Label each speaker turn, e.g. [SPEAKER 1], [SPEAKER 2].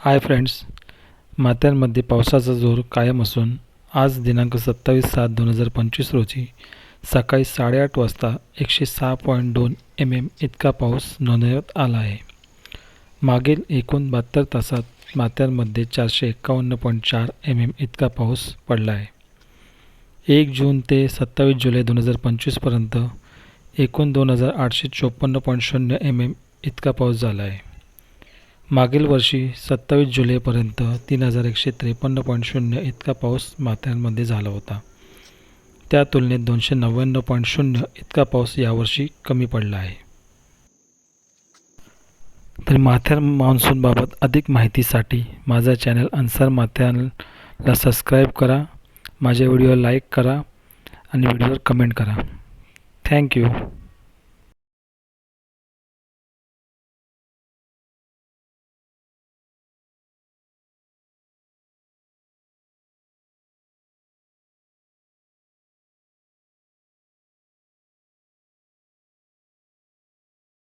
[SPEAKER 1] Hi friends, माथ्यांमध्ये पावसाचा जोर कायम असून आज दिनांक 27/7/2025 रोजी सकाळी 8:30 वाजता 106.2 mm इतका पाऊस नोंदवण्यात आला आहे. मागील एकूण 72 तासात माथ्यांमध्ये 451.4 mm इतका पाऊस पडला आहे. 1 जून ते 27 जुलै 2025 एकूण 2854.0 mm इतका पाऊस झाला आहे. मागील वर्षी 27 जुलैपर्यंत 3153.0 इतका पाऊस माथ्यांमध्ये झाला होता. त्या तुलनेत 299.0 इतका पाऊस यावर्षी कमी पडला आहे. तर माथेर मान्सूनबाबत अधिक माहितीसाठी माझा चॅनल अन्सर माथेरला सबस्क्राईब करा, माझे व्हिडिओ लाईक करा आणि व्हिडिओवर कमेंट करा. थँक्यू.